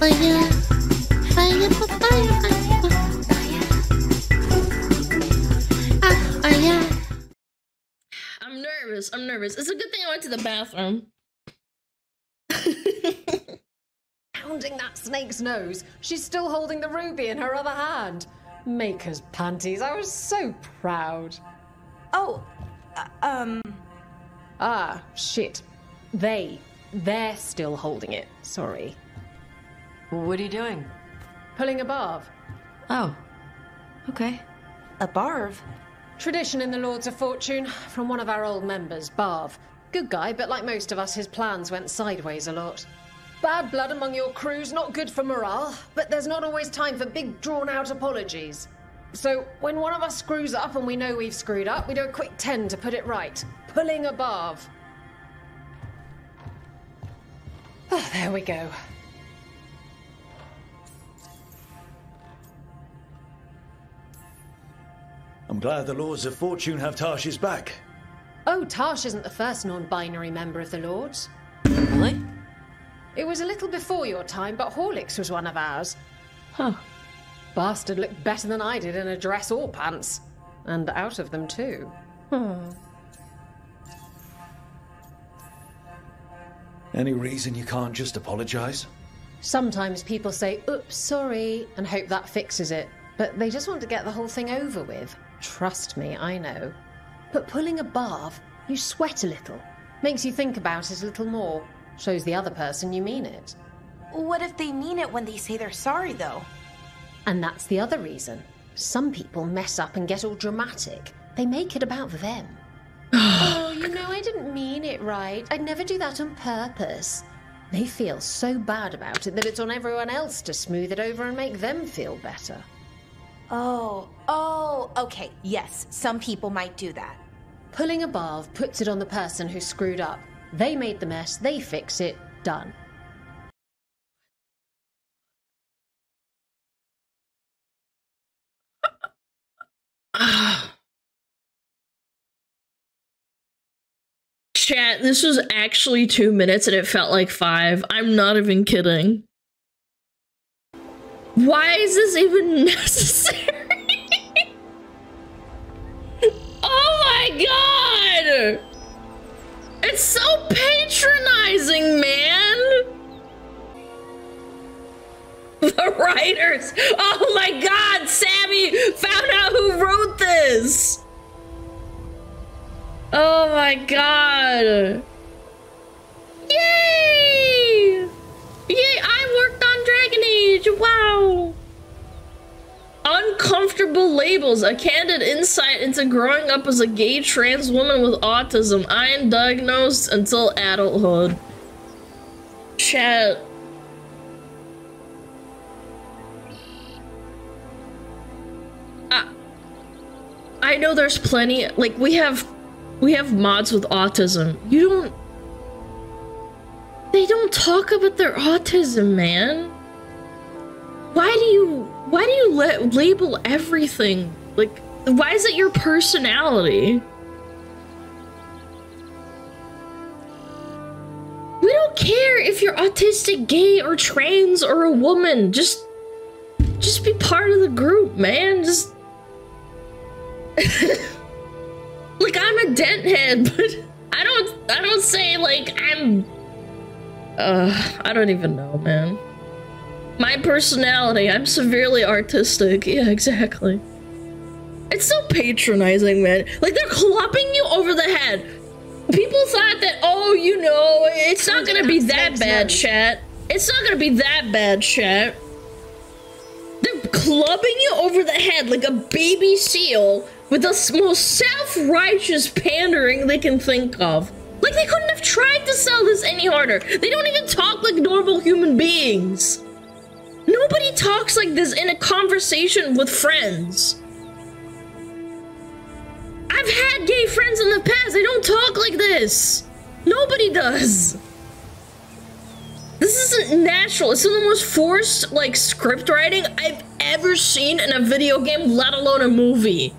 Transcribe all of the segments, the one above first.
Fire, fire, fire, fire. I'm nervous. It's a good thing I went to the bathroom. Pounding that snake's nose, she's still holding the ruby in her other hand. Maker's panties, I was so proud. Oh, Ah, shit. They're still holding it, sorry. What are you doing? Pulling a barb. Oh, okay. a barv? Tradition in the Lords of Fortune, from one of our old members, Barv. Good guy, but like most of us, his plans went sideways a lot. Bad blood among your crews, not good for morale, but there's not always time for big, drawn-out apologies. So, when one of us screws up and we know we've screwed up, we do a quick 10 to put it right. Pulling a barv. Oh, there we go. I'm glad the Lords of Fortune have Tarsh's back. Oh, Tarsh isn't the first non-binary member of the Lords. Really? It was a little before your time, but Horlicks was one of ours. Huh. Bastard looked better than I did in a dress or pants. And out of them, too. Any reason you can't just apologise? Sometimes people say, oops, sorry, and hope that fixes it. But they just want to get the whole thing over with. Trust me, I know. But pulling a barv, you sweat a little. Makes you think about it a little more. Shows the other person you mean it. What if they mean it when they say they're sorry, though? And that's the other reason. Some people mess up and get all dramatic. They make it about them. Oh, you know, I didn't mean it right. I'd never do that on purpose. They feel so bad about it that it's on everyone else to smooth it over and make them feel better. Oh, okay, yes, some people might do that. Pulling a barv puts it on the person who screwed up. They made the mess, they fix it, done. Chat, this was actually 2 minutes and it felt like 5. I'm not even kidding. Why is this even necessary? Oh my god! It's so patronizing, man! The writers! Oh my god! Sammy found out who wrote this! Oh my god! Yay! Yay, I worked on Dragon Age! Wow! Uncomfortable labels, a candid insight into growing up as a gay trans woman with autism. I am diagnosed until adulthood. Chat. I know there's plenty, like, we have mods with autism. They don't talk about their autism, man. Why do you label everything? Like, why is it your personality? We don't care if you're autistic, gay, or trans, or a woman. Just be part of the group, man. Just... Like, I'm a denthead, but I don't say, like, I'm... I don't even know, man. My personality, I'm severely artistic. Yeah, exactly. It's so patronizing, man. Like, they're clubbing you over the head. People thought that, oh, you know, it's not gonna be that bad, chat. It's not gonna be that bad, chat. They're clubbing you over the head like a baby seal with the most self-righteous pandering they can think of. Like, they couldn't have tried to sell this any harder. They don't even talk like normal human beings. Nobody talks like this in a conversation with friends. I've had gay friends in the past. They don't talk like this. Nobody does. This isn't natural. It's some of the most forced, like, script writing I've ever seen in a video game, let alone a movie.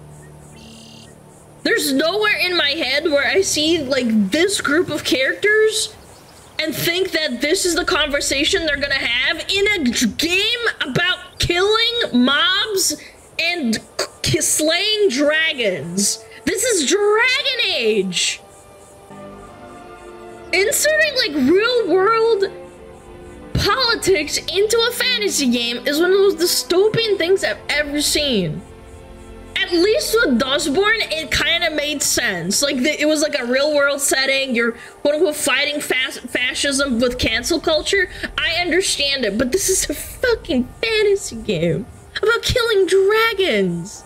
There's nowhere in my head where I see, like, this group of characters and think that this is the conversation they're gonna have in a game about killing mobs and slaying dragons. This is Dragon Age. Inserting like real world politics into a fantasy game is one of the most dystopian things I've ever seen. At least with Dustborn, it kind of made sense. Like, it was like a real-world setting. You're, quote-unquote, fighting fascism with cancel culture. I understand it, but this is a fucking fantasy game about killing dragons.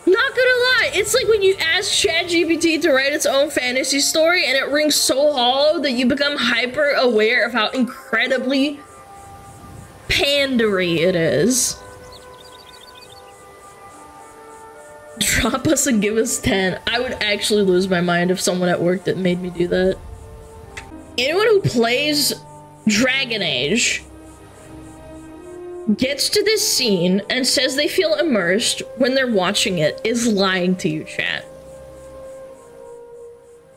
Not gonna lie, it's like when you ask ChatGPT to write its own fantasy story and it rings so hollow that you become hyper-aware of how incredibly pandery it is. Drop us and give us 10. I would actually lose my mind if someone at work that made me do that. Anyone who plays Dragon Age gets to this scene and says they feel immersed when they're watching it is lying to you, chat.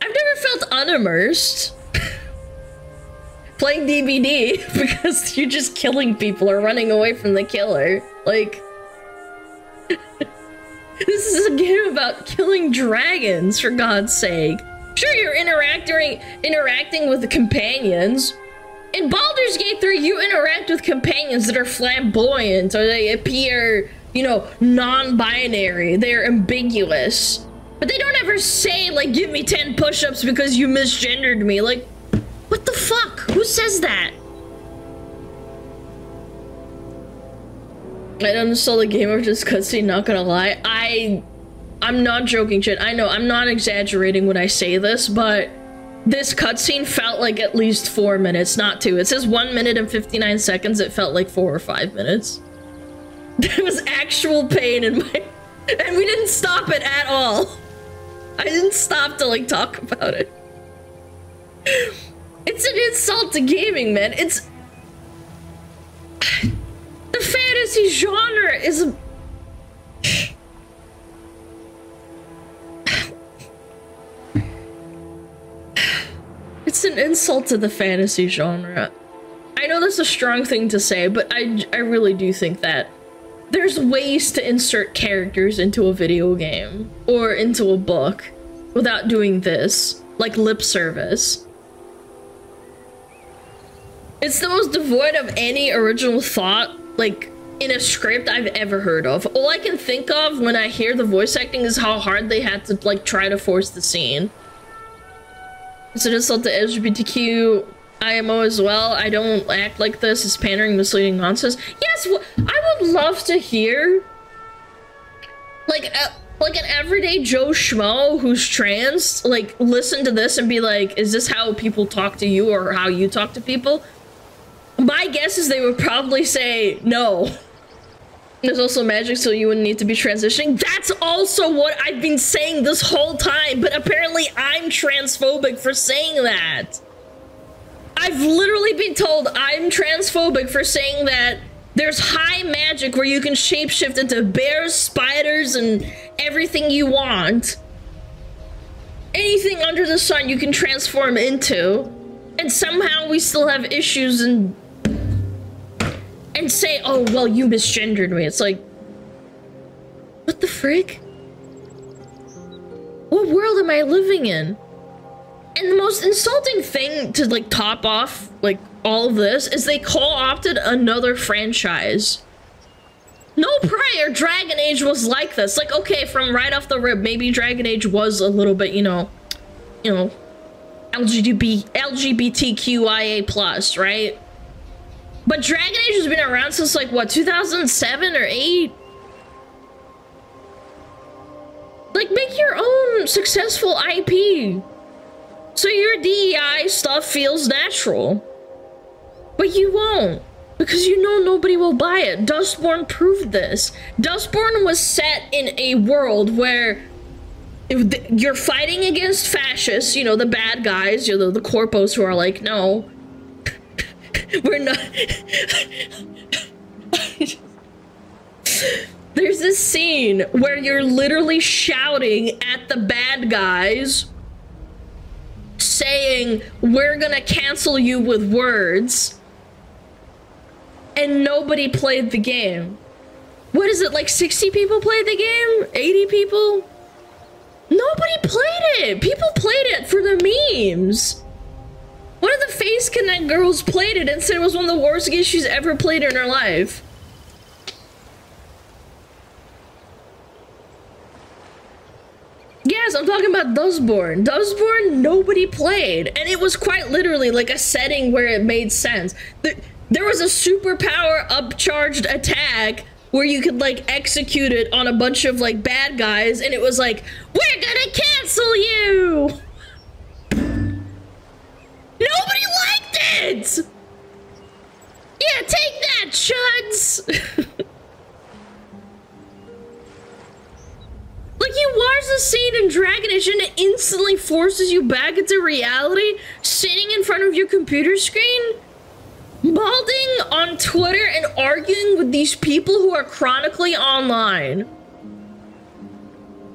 I've never felt unimmersed playing DBD because you're just killing people or running away from the killer. Like, this is a game about killing dragons, for God's sake. Sure, you're interacting with the companions. In Baldur's Gate 3, you interact with companions that are flamboyant, or they appear, you know, non-binary. They're ambiguous. But they don't ever say, like, give me 10 push-ups because you misgendered me. Like, what the fuck? Who says that? I uninstalled the game of this cutscene, not gonna lie. I'm not joking, shit. I know, I'm not exaggerating when I say this, but this cutscene felt like at least 4 minutes, not 2. It says 1 minute and 59 seconds. It felt like 4 or 5 minutes. There was actual pain in my... And we didn't stop it at all. I didn't stop to, like, talk about it. It's an insult to gaming, man. It's... The fantasy genre is a... It's an insult to the fantasy genre. I know that's a strong thing to say, but I really do think that there's ways to insert characters into a video game or into a book without doing this, like lip service. It's the most devoid of any original thought, like, in a script I've ever heard of. All I can think of when I hear the voice acting is how hard they had to, like, try to force the scene. It's an insult to LGBTQ IMO as well. I don't act like this. It's pandering, misleading nonsense. Yes, I would love to hear, like an everyday Joe Schmo who's trans, like, listen to this and be like, is this how people talk to you or how you talk to people? My guess is they would probably say no. There's also magic, so you wouldn't need to be transitioning. That's also what I've been saying this whole time, but apparently I'm transphobic for saying that. I've literally been told I'm transphobic for saying that there's high magic where you can shapeshift into bears, spiders, and everything you want. Anything under the sun you can transform into. And somehow we still have issues and say, oh, well, you misgendered me. It's like, what the frick? What world am I living in? And the most insulting thing to, like, top off, like, all of this is they co-opted another franchise. No prior Dragon Age was like this. Like, okay, from right off the rip, maybe Dragon Age was a little bit, you know, LGBTQIA+, right? But Dragon Age has been around since, like, what, 2007 or 8? Like, make your own successful IP. So your DEI stuff feels natural. But you won't. Because you know nobody will buy it. Dustborn proved this. Dustborn was set in a world where you're fighting against fascists, you know, the bad guys, you know, the corpos who are like, no, we're not. There's this scene where you're literally shouting at the bad guys saying, we're gonna cancel you with words, and nobody played the game. What is it, like 60 people played the game? 80 people? Nobody played it! People played it for the memes! One of the Face Connect girls played it and said it was one of the worst games she's ever played in her life. Yes, I'm talking about Dustborn. Dustborn, nobody played. And it was quite literally like a setting where it made sense. There was a superpower upcharged attack where you could like execute it on a bunch of like bad guys, and it was like, we're gonna cancel you! Nobody liked it! Yeah, take that, chuds! Like, you watch the scene in Dragon Age and it instantly forces you back into reality, sitting in front of your computer screen, balding on Twitter and arguing with these people who are chronically online.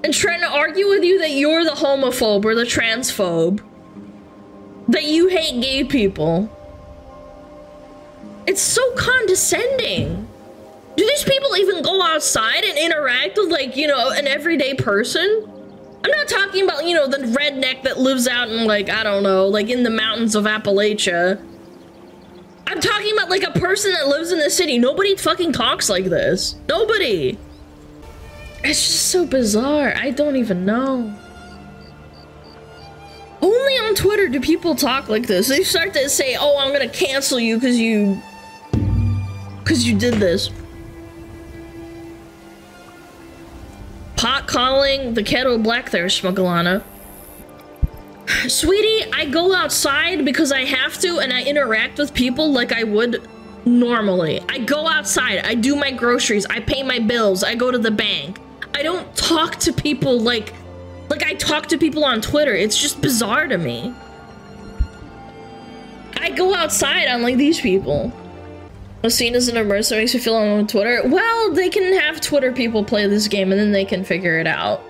And trying to argue with you that you're the homophobe or the transphobe. That you hate gay people. It's so condescending. Do these people even go outside and interact with, like, you know, an everyday person? I'm not talking about, you know, the redneck that lives out in, like, I don't know, like in the mountains of Appalachia. I'm talking about, like, a person that lives in the city. Nobody fucking talks like this. Nobody. It's just so bizarre. I don't even know. Only on Twitter do people talk like this. They start to say, oh, I'm gonna cancel you because you did this. Pot calling the kettle black there, Smugglana. Sweetie, I go outside because I have to, and I interact with people like I would normally. I go outside, I do my groceries, I pay my bills, I go to the bank. I don't talk to people like I talk to people on Twitter. It's just bizarre to me. I go outside unlike these people. Was seen as an immersive makes me feel on Twitter. Well, they can have Twitter people play this game and then they can figure it out.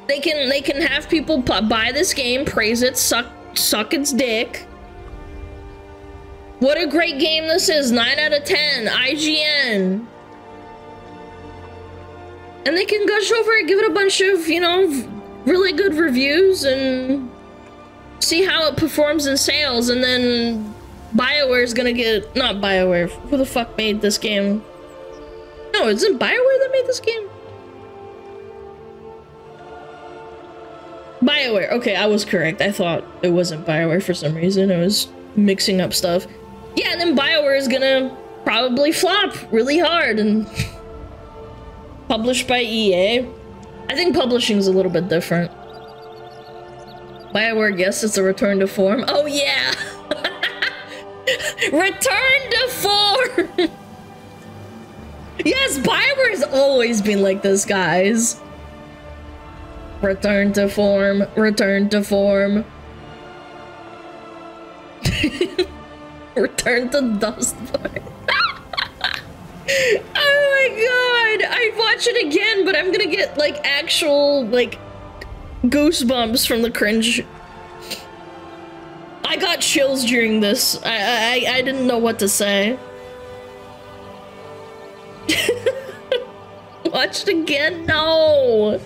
They can have people buy this game, praise it, suck its dick. What a great game this is, 9 out of 10, IGN. And they can gush over it, give it a bunch of, you know, really good reviews and see how it performs in sales, and then BioWare is gonna get, not BioWare, who the fuck made this game? No, isn't BioWare that made this game? BioWare, okay, I was correct. I thought it wasn't BioWare for some reason. I was mixing up stuff. Yeah, and then BioWare is gonna probably flop really hard and published by EA. I think publishing is a little bit different. BioWare, yes, it's a return to form. Oh yeah! Return to form! Yes, BioWare has always been like this, guys. Return to form, return to form. Return to Dustborn. Oh my god! I'd watch it again, but I'm gonna get, like, actual, like, goosebumps from the cringe. I got chills during this. I didn't know what to say. Watch it again? No!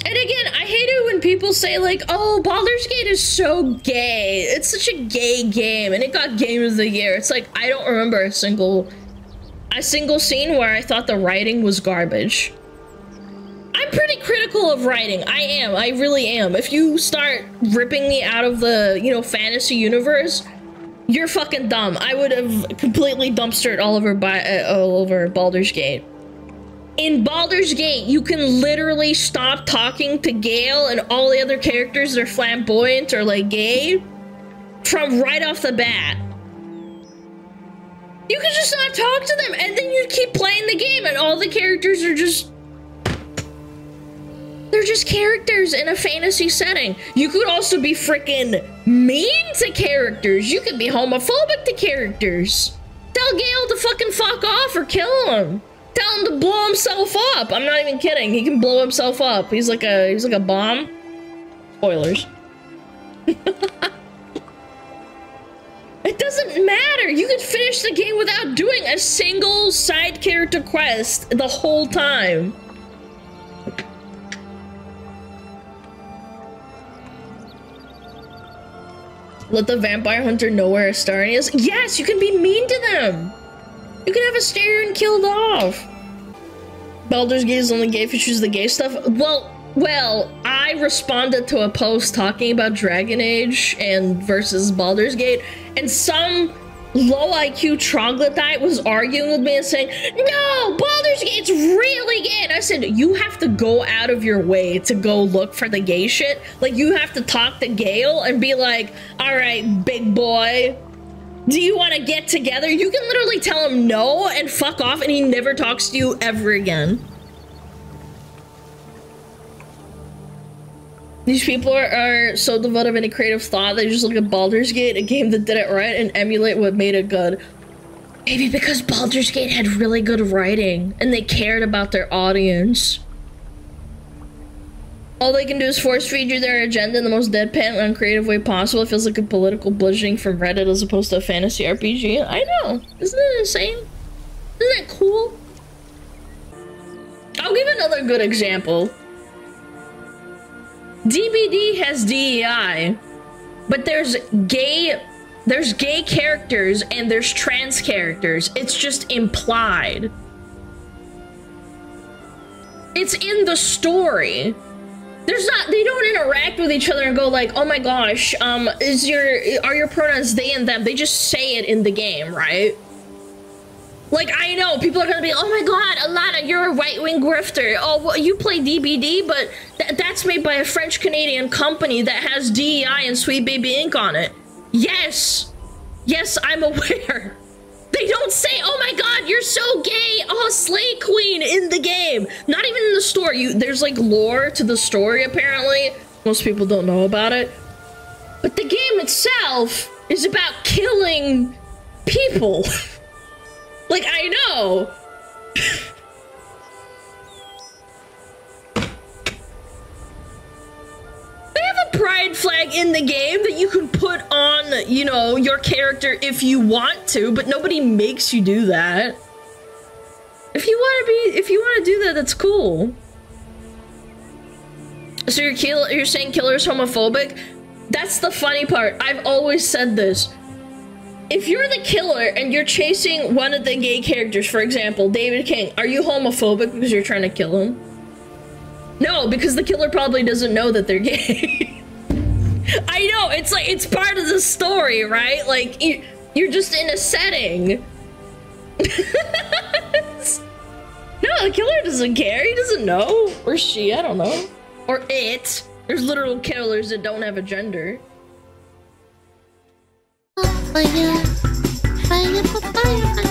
And again, I hate it when people say, like, oh, Baldur's Gate is so gay. It's such a gay game, and it got Game of the Year. It's like, I don't remember a single scene where I thought the writing was garbage. I'm pretty critical of writing. I really am. If you start ripping me out of the, you know, fantasy universe, you're fucking dumb. I would have completely dumpstered all over Baldur's Gate. In Baldur's Gate, you can literally stop talking to Gale and all the other characters that are flamboyant or, like, gay from right off the bat. You can just not talk to them, and then you keep playing the game, and all the characters are just... They're just characters in a fantasy setting. You could also be freaking mean to characters. You could be homophobic to characters. Tell Gale to fucking fuck off or kill him. Tell him to blow himself up. I'm not even kidding. He can blow himself up. He's like a bomb. Spoilers. It doesn't matter. You could finish the game without doing a single side character quest the whole time. Let the vampire hunter know where Astarion is. Yes, you can be mean to them. You can have Astarion killed off. Baldur's Gate is only gay if you choose the gay stuff. Well, I responded to a post talking about Dragon Age and versus Baldur's Gate, and some low IQ troglodyte was arguing with me and saying, no, Baldur's Gate's really gay. And I said, you have to go out of your way to go look for the gay shit. Like, you have to talk to Gale and be like, all right, big boy, do you want to get together? You can literally tell him no and fuck off, and he never talks to you ever again. These people are so devoid of any creative thought, they just look at Baldur's Gate, a game that did it right, and emulate what made it good. Maybe because Baldur's Gate had really good writing, and they cared about their audience. All they can do is force feed you their agenda in the most deadpan, uncreative way possible. It feels like a political bludgeoning from Reddit as opposed to a fantasy RPG. I know. Isn't it insane? Isn't that cool? I'll give another good example. DBD has DEI, but there's gay characters and there's trans characters. It's just implied. It's in the story. They don't interact with each other and go like, oh my gosh, are your pronouns they and them? They just say it in the game, right? Like, I know, people are gonna be, oh my god, Alana, you're a right-wing grifter. Oh, well, you play DBD, but that's made by a French-Canadian company that has DEI and Sweet Baby Ink on it. Yes. Yes, I'm aware. They don't say, oh my god, you're so gay, oh, Slay Queen in the game. Not even in the story. There's, like, lore to the story, apparently. Most people don't know about it. But the game itself is about killing people. Like, I know. They have a pride flag in the game that you can put on, you know, your character if you want to, but nobody makes you do that. If you want to do that, that's cool. So you're saying killer's homophobic? That's the funny part. I've always said this. If you're the killer and you're chasing one of the gay characters, for example, David King, are you homophobic because you're trying to kill him? No, because the killer probably doesn't know that they're gay. I know, it's like, it's part of the story, right? Like, you're just in a setting. No, the killer doesn't care. He doesn't know. Or she, I don't know. Or it. There's literal killers that don't have a gender. Fire, fire, fire, fire.